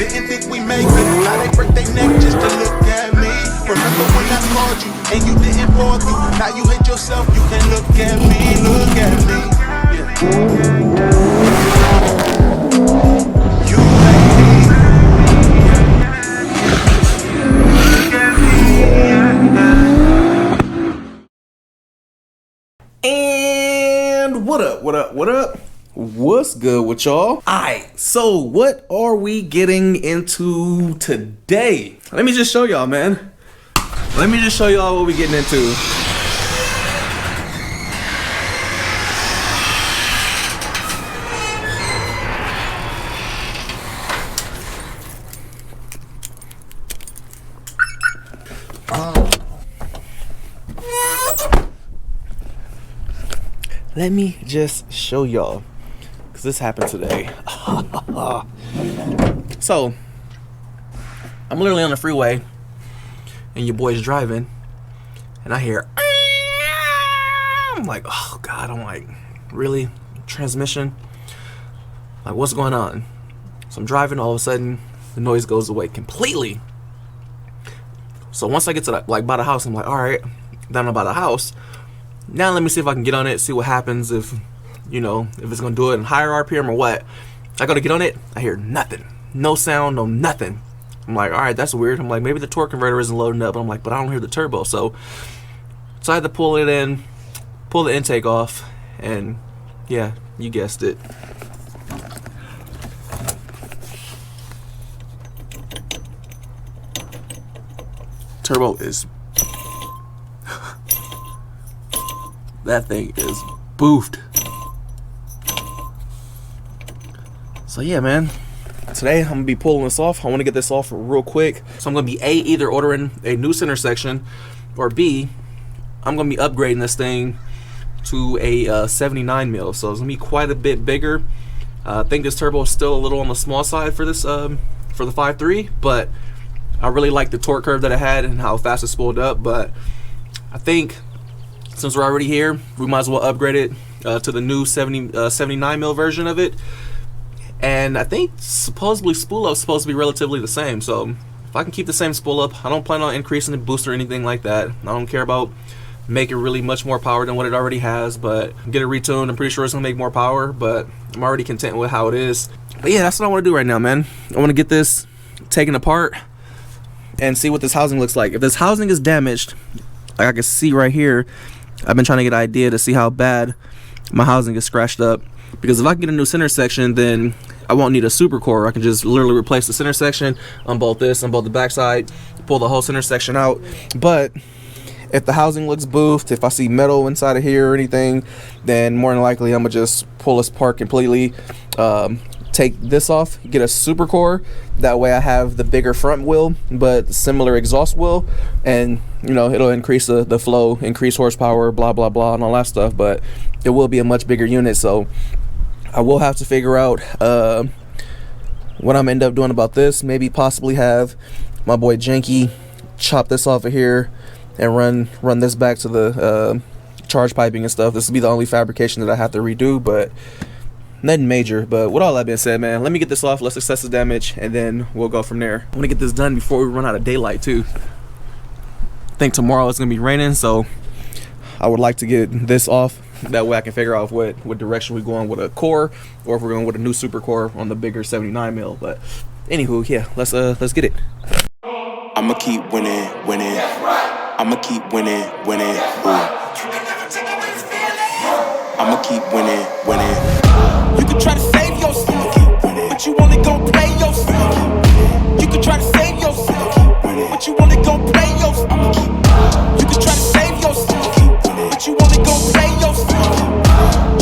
Didn't think we make it. Now they break their neck just to look at me. Remember when I called you and you didn't pull through? Now you hate yourself, you can look at me, look at me. You hate me. And what up? What's good with y'all? Alright, so what are we getting into today? Let me just show y'all, man. Let me just show y'all what we're getting into. Let me just show y'all, because this happened today. So, I'm literally on the freeway, and your boy's driving, and I hear, I'm like, oh God, I'm like, really? Transmission? Like, what's going on? So I'm driving, all of a sudden, the noise goes away completely. So once I get to by the house, I'm like, all right, down by the house. Now let me see if I can get on it, see what happens, if it's gonna do it in higher RPM or what. I go to get on it, I hear nothing. No sound, no nothing. I'm like, alright, that's weird. I'm like, maybe the torque converter isn't loading up. I'm like, but I don't hear the turbo. So I had to pull it in, pull the intake off, and yeah, you guessed it. Turbo is that thing is boofed. So yeah, man, today I'm gonna be pulling this off. I want to get this off real quick. So I'm gonna be either ordering a new center section, or B, I'm gonna be upgrading this thing to a 79 mil. So it's gonna be quite a bit bigger. I think this turbo is still a little on the small side for this for the 5.3, but I really like the torque curve that it had and how fast it spooled up. But I think since we're already here, we might as well upgrade it to the new 79 mil version of it. And I think supposedly spool up is supposed to be relatively the same. So if I can keep the same spool up, I don't plan on increasing the boost or anything like that. I don't care about making really much more power than what it already has, but get it retuned. I'm pretty sure it's gonna make more power, but I'm already content with how it is. But yeah, that's what I want to do right now, man. I want to get this taken apart and see what this housing looks like. If this housing is damaged, like I can see right here, I've been trying to get an idea to see how bad my housing is scratched up. Because if I can get a new center section, then I won't need a super core. I can just literally replace the center section on both this, on both the backside, pull the whole center section out. But if the housing looks boofed, if I see metal inside of here or anything, then more than likely I'm gonna just pull this part completely, take this off, get a super core. That way I have the bigger front wheel but similar exhaust wheel, and it'll increase the flow, increase horsepower, blah blah blah, and all that stuff. But it will be a much bigger unit, so I will have to figure out what I'm gonna end up doing about this. Maybe possibly have my boy Janky chop this off of here and run this back to the charge piping and stuff. This will be the only fabrication that I have to redo, but nothing major. But with all that being said, man, let me get this off, let's assess the damage, and then we'll go from there. I want to get this done before we run out of daylight too. I think tomorrow it's gonna be raining, so I would like to get this off. That way I can figure out what direction we're going with a core, or if we're going with a new super core on the bigger 79 mil. But anywho, yeah, let's get it. I'ma keep winning. I'ma keep winning. I'ma keep winning. You can try to save yourself, but you only gon' play yourself. You can try to save yourself, but you only gon' play yourself. You can try to save yourself, but you only gon' play yourself.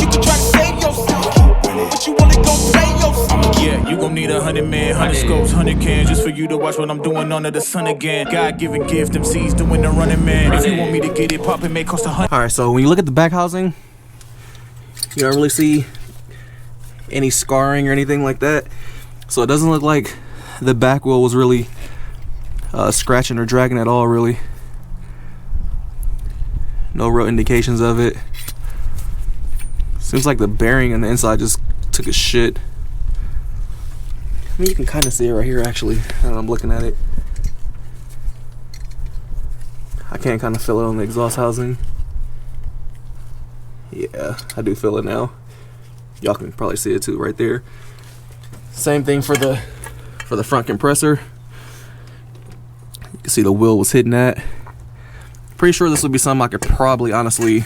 You can try to save yourself, but you only gon' play yourself. Yeah, you gon' need 100 men, 100 scopes, 100 cans, just for you to watch what I'm doing under the sun again. God-given gift, MCs doing the running man. If you want me to get it poppin', may cost 100. Alright, so when you look at the back housing, you don't really see any scarring or anything like that. So it doesn't look like the back wheel was really scratching or dragging at all, really. No real indications of it. Seems like the bearing on the inside just took a shit. mean, you can kind of see it right here, actually. I'm looking at it. I can kind of feel it on the exhaust housing. Yeah, I do feel it now. Y'all can probably see it too right there. Same thing for the front compressor. You can see the wheel was hitting that. Pretty sure this would be something I could probably honestly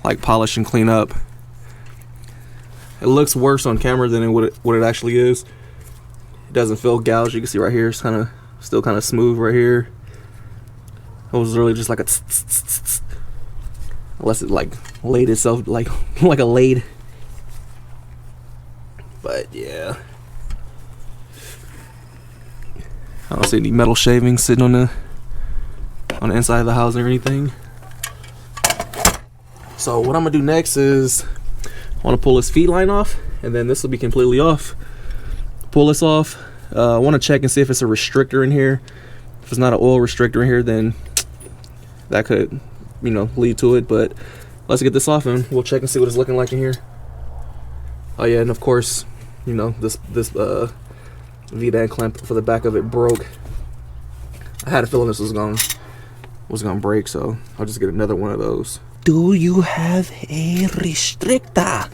like polish and clean up. It looks worse on camera than what it actually is. It doesn't feel gouged. You can see right here, it's still kind of smooth right here. It was really just like a tss, tss, tss, tss. Unless it like laid itself like a lathe. But yeah, I don't see any metal shavings sitting on the inside of the housing or anything. So what I'm gonna do next is I want to pull this feed line off, and then this will be completely off. Pull this off. I want to check and see if it's a restrictor in here. If it's not an oil restrictor in here, then that could, you know, lead to it. But let's get this off and we'll check and see what it's looking like in here. Oh yeah, and of course, you know, this V-band clamp for the back of it broke. I had a feeling this was gonna break, so I'll just get another one of those. Do you have a restrictor?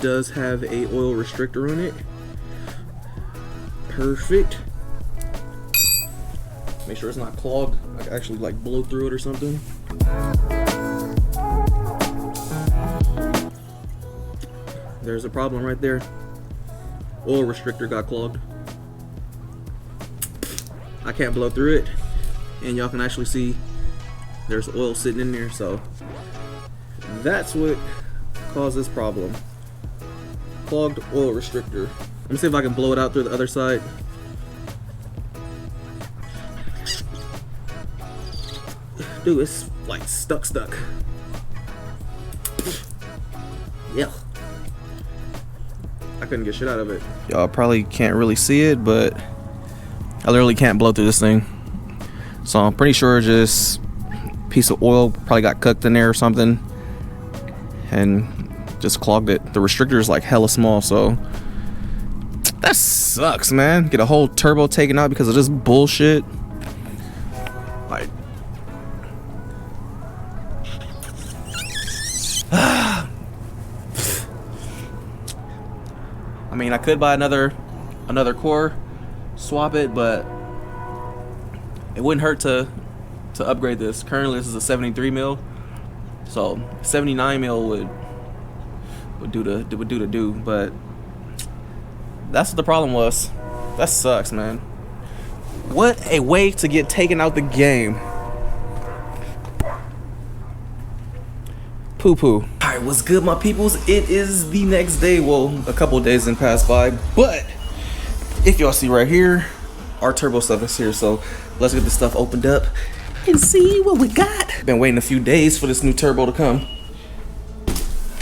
Does have a oil restrictor on it. Perfect. Make sure it's not clogged. I can actually like blow through it or something. There's a problem right there. Oil restrictor got clogged. I can't blow through it, and y'all can actually see there's oil sitting in there, so that's what caused this problem. Clogged oil restrictor. Let me see if I can blow it out through the other side. Dude, it's like stuck. Yeah. I couldn't get shit out of it. Y'all probably can't really see it, but I literally can't blow through this thing. So I'm pretty sure just a piece of oil probably got cooked in there or something and just clogged it. The restrictor is like hella small, so that sucks, man. Get a whole turbo taken out because of this bullshit. Like, I mean, I could buy another core, swap it, but it wouldn't hurt to upgrade this. Currently, this is a 73 mil, so 79 mil would do to do, but that's what the problem was. That sucks, man. What a way to get taken out the game. Poo-poo. Alright, what's good, my peoples? It is the next day. Well, a couple days didn't pass by, but if y'all see right here, our turbo stuff is here, so let's get this stuff opened up and see what we got. Been waiting a few days for this new turbo to come.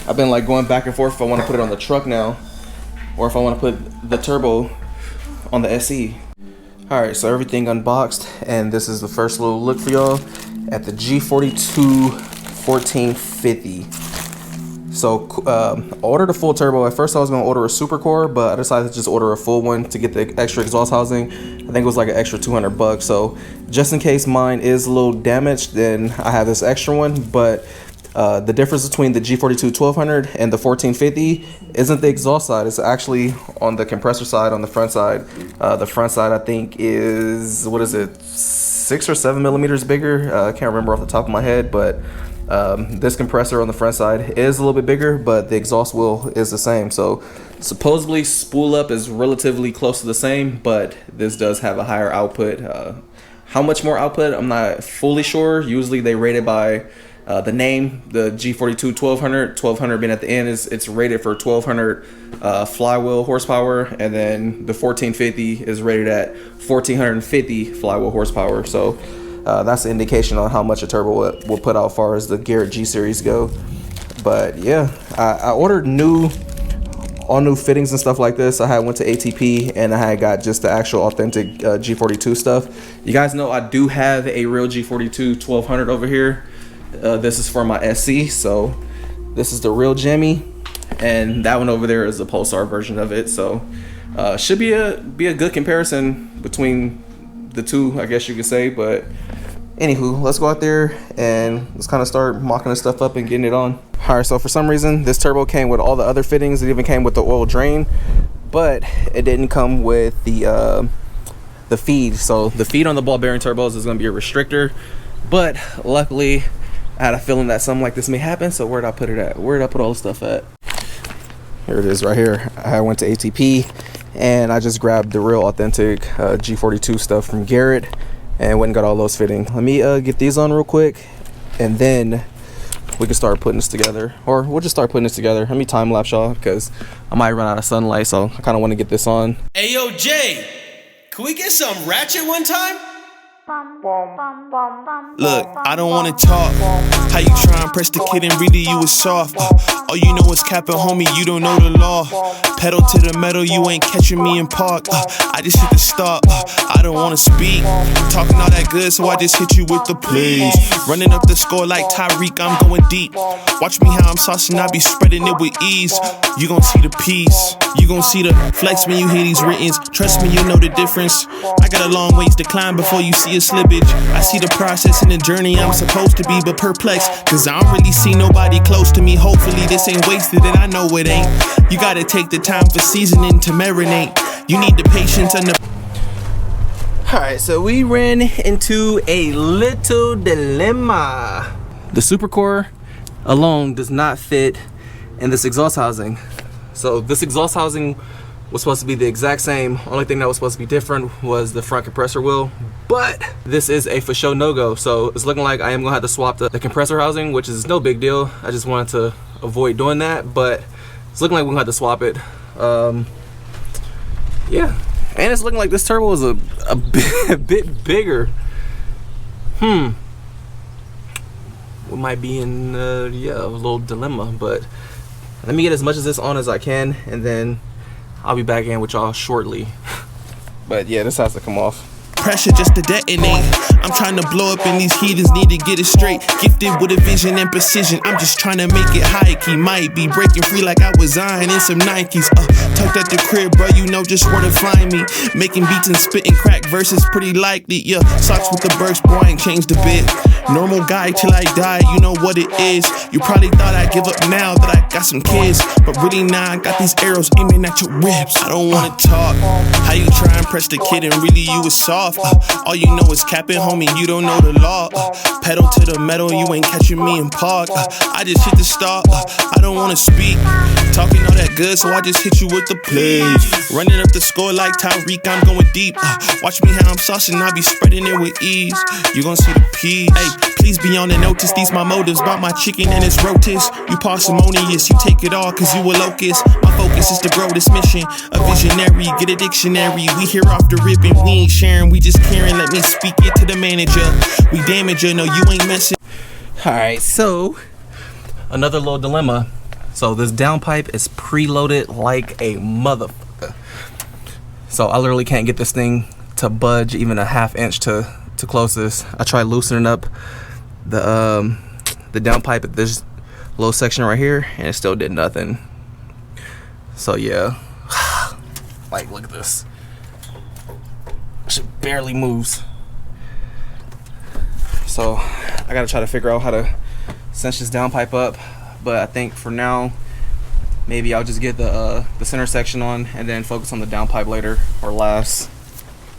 I've been like going back and forth if I want to put it on the truck now or if I want to put the turbo on the SE. Alright, so everything unboxed, and this is the first little look for y'all at the G42 1450. So ordered a full turbo. At first I was going to order a super core, but I decided to just order a full one to get the extra exhaust housing. I think it was like an extra 200 bucks. So just in case mine is a little damaged, then I have this extra one. But the difference between the G42 1200 and the 1450 isn't the exhaust side. It's actually on the compressor side, on the front side. The front side, I think, is, what is it, 6 or 7 millimeters bigger? I can't remember off the top of my head, but this compressor on the front side is a little bit bigger, but the exhaust wheel is the same. So supposedly spool up is relatively close to the same, but this does have a higher output. How much more output, I'm not fully sure. Usually they rate it by The name, the G42 1200 being at the end, it's rated for 1200 flywheel horsepower, and then the 1450 is rated at 1450 flywheel horsepower. So that's an indication on how much a turbo will put out as far as the Garrett G series go. But yeah, I ordered all new fittings and stuff like this. I went to ATP and I had got just the actual authentic G42 stuff. You guys know I do have a real G42 1200 over here. This is for my SC, so this is the real Jimmy, and that one over there is the Pulsar version of it. So should be a good comparison between the two, I guess you could say. But anywho, let's go out there and let's kind of start mocking this stuff up and getting it on. All right, so for some reason this turbo came with all the other fittings. It even came with the oil drain, but it didn't come with the feed. So the feed on the ball bearing turbos is going to be a restrictor, but luckily I had a feeling that something like this may happen. So where'd I put it at? Where'd I put all the stuff at? Here it is right here. I went to ATP and I just grabbed the real authentic G42 stuff from Garrett and went and got all those fitting. Let me get these on real quick, and then we can start putting this together, or we'll just start putting this together. Let me time lapse y'all because I might run out of sunlight, so I kind of want to get this on. Hey yo, Jay, can we get some ratchet one time? Look, I don't wanna talk. How you try and press the kid and really you was soft. All you know is capping, homie, you don't know the law. Pedal to the metal, you ain't catching me in park. I just hit the stop, I don't wanna speak. Talking all that good, so I just hit you with the plays. Running up the score like Tyreek, I'm going deep. Watch me how I'm saucing, I be spreading it with ease. You gon' see the peace, you gon' see the flex when you hear these writtens. Trust me, you know the difference. I got a long ways to climb before you see a slippage. I see the process and the journey I'm supposed to be, but perplexed, cause I don't really see nobody close to me. Hopefully this ain't wasted, and I know it ain't. You gotta take the time for seasoning to marinate. You need the patience and the... Alright, so we ran into a little dilemma. The supercore alone does not fit in this exhaust housing. So this exhaust housing was supposed to be the exact same. Only thing that was supposed to be different was the front compressor wheel, but this is a for sure no-go. So it's looking like I am gonna have to swap the compressor housing, which is no big deal. I just wanted to avoid doing that, but it's looking like we're gonna have to swap it. Yeah, and it's looking like this turbo is a bit bigger. We might be in yeah, a little dilemma, but let me get as much of this on as I can, and then I'll be back in with y'all shortly. But yeah, this has to come off. Pressure just to detonate. I'm trying to blow up and these heathens need to get it straight. Gifted with a vision and precision, I'm just trying to make it high key. Might be breaking free like I was Zion in some Nikes. Tucked at the crib, bro, you know just where to find me. Making beats and spitting crack verses pretty likely. Yeah, socks with the burst, boy, I ain't changed a bit. Normal guy till I die, you know what it is. You probably thought I'd give up now that I got some kids, but really now I got these arrows aiming at your ribs. I don't wanna talk. How you try and press the kid and really you was soft. All you know is capping, homie, you don't know the law. Pedal to the metal, you ain't catching me in park. I just hit the stop, I don't wanna speak. Talking all that good, so I just hit you with the plays. Running up the score like Tyreek, I'm going deep. Watch me how I'm saucing, I be spreading it with ease. You gon' see the peas. Hey, please be on the notice, these my motives. Bought my chicken and it's rotis. You parsimonious, you take it all cause you a locust. My focus is to grow this mission. A visionary, get a dictionary. We here off the rip and we ain't sharing, we just caring. Let me speak it to the manager. We damage her, no you ain't messing. Alright, so another little dilemma. So this downpipe is preloaded like a motherfucker. So I literally can't get this thing to budge even a ½ inch to close this. I tried loosening up the downpipe at this little section right here, and it still did nothing. So yeah, like look at this. Shit barely moves. So I gotta try to figure out how to cinch this downpipe up. But I think for now, maybe I'll just get the center section on and then focus on the downpipe later or last.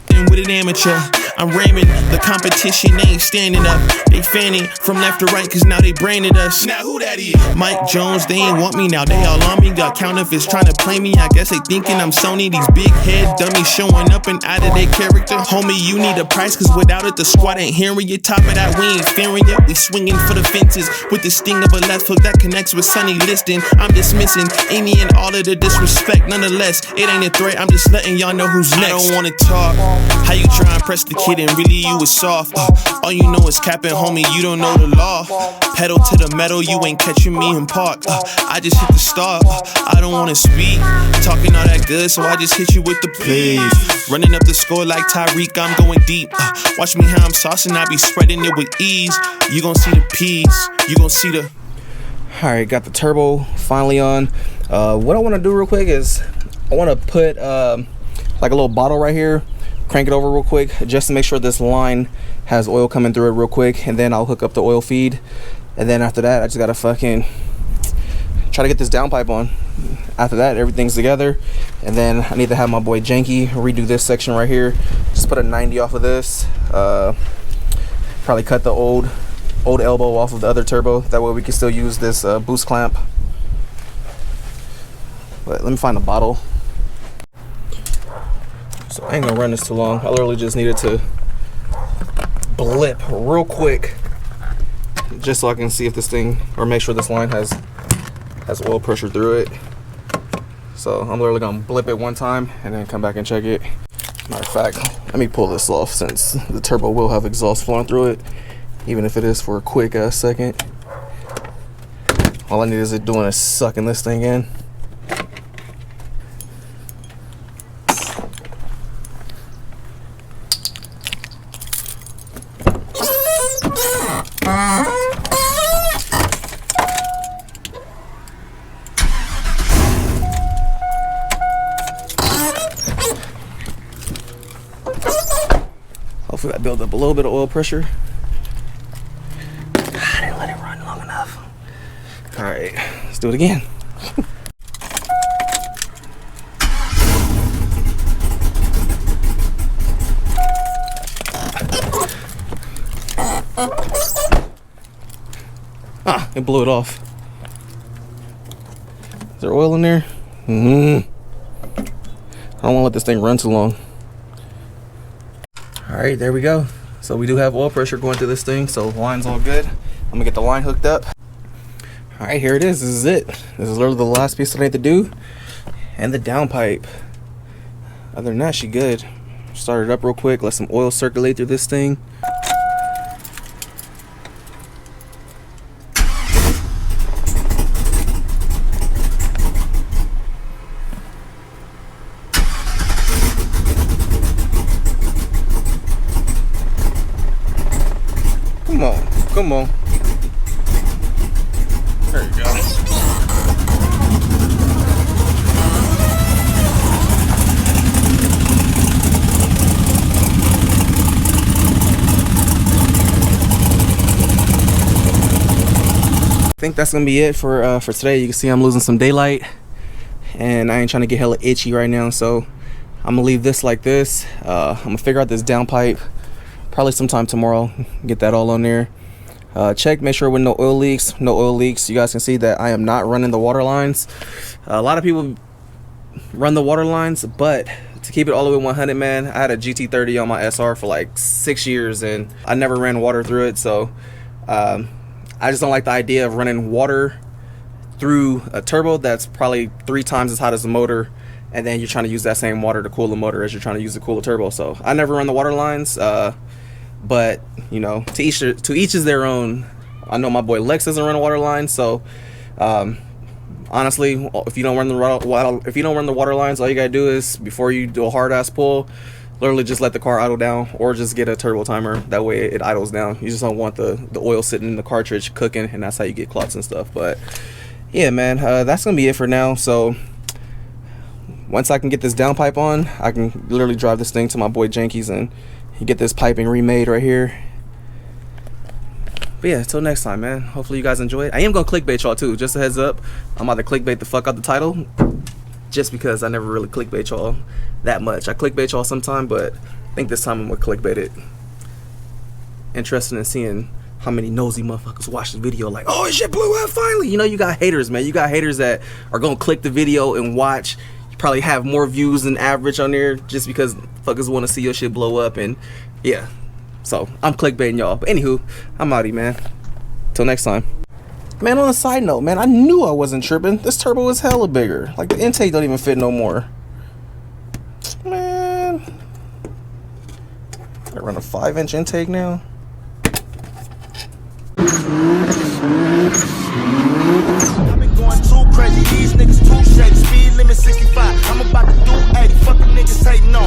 With an amateur, I'm ramming. The competition ain't standing up. They fanning from left to right, cause now they branded us. Now who that is? Mike Jones, they ain't want me now. They all on me. Got counterfeits trying to play me. I guess they thinking I'm Sony. These big head dummies showing up and out of their character. Homie, you need a price, cause without it, the squad ain't hearing you. Top of that, we ain't fearing yet. We swinging for the fences with the sting of a left hook that connects with Sonny Liston. I'm dismissing any and all of the disrespect. Nonetheless, it ain't a threat. I'm just letting y'all know who's next. I don't wanna talk. How you try and press the kid and really you was soft. All you know is capping, homie. You don't know the law. Pedal to the metal, you ain't catching me in park. I just hit the start. I don't wanna speak. Talking all that good, so I just hit you with the please. Running up the score like Tyreek, I'm going deep. Watch me how I'm saucing, I be spreading it with ease. You gon' see the P's. You gon' see the. Alright, got the turbo finally on. What I want to do real quick is I want to put like a little bottle right here, crank it over real quick just to make sure this line has oil coming through it real quick, and then I'll hook up the oil feed, and then after that I just gotta fucking try to get this downpipe on. After that, everything's together, and then I need to have my boy Janky redo this section right here. Just put a 90 off of this, probably cut the old elbow off of the other turbo, that way we can still use this boost clamp. But let me find a bottle. So I ain't gonna run this too long. I literally just needed to blip real quick just so I can see if this thing, or make sure this line has oil pressure through it. So I'm literally gonna blip it one time and then come back and check it. Matter of fact, let me pull this off since the turbo will have exhaust flowing through it, even if it is for a quick second. All I need is it doing is sucking this thing in. Hopefully I build up a little bit of oil pressure. I didn't let it run long enough. All right, let's do it again. It blew it off. Is there oil in there? I don't want to let this thing run too long. All right, there we go. So we do have oil pressure going through this thing, so the line's all good. I'm gonna get the line hooked up. All right, here it is. This is it. This is literally the last piece that I need to do, and the downpipe. Other than that, she good. Start it up real quick. Let some oil circulate through this thing. Come on. There you go. I think that's gonna be it for today. You can see I'm losing some daylight, and I ain't trying to get hella itchy right now, so I'm gonna leave this like this. I'm gonna figure out this downpipe probably sometime tomorrow. Get that all on there. Check, make sure with no oil leaks. You guys can see that I am not running the water lines. A lot of people run the water lines, but to keep it all the way 100, man, I had a GT30 on my SR for like 6 years and I never ran water through it. So I just don't like the idea of running water through a turbo that's probably 3 times as hot as the motor, and then you're trying to use that same water to cool the motor as you're trying to use to cool the turbo. So I never run the water lines. But you know, to each is their own. I know my boy Lex doesn't run a water line, so honestly, if you don't run the water lines, all you gotta do is, before you do a hard ass pull, literally just let the car idle down, or just get a turbo timer. That way it idles down. You just don't want the oil sitting in the cartridge cooking, and that's how you get clots and stuff. But yeah, man, that's gonna be it for now. So once I can get this downpipe on, I can literally drive this thing to my boy Janky's and get this piping remade right here. But yeah, until next time, man. Hopefully you guys enjoy it. I am gonna clickbait y'all too, just a heads up. I'm about to clickbait the fuck out the title, just because I never really clickbait y'all that much. I clickbait y'all sometime, but I think this time I'm gonna clickbait it. interested in seeing how many nosy motherfuckers watch the video like, oh, shit blew up finally. You know, you got haters, man. You got haters that are gonna click the video and watch. You probably have more views than average on there just because fuckers want to see your shit blow up. And yeah, so I'm clickbaiting y'all. But anywho, I'm outie, man. Till next time. Man, on a side note, man, I knew I wasn't tripping. This turbo is hella bigger. Like, the intake don't even fit no more. Man. I run a 5-inch intake now. I've been going too crazy, these niggas too shady. Speed limit 65, I'm about to do 80. Fuck them niggas hating on.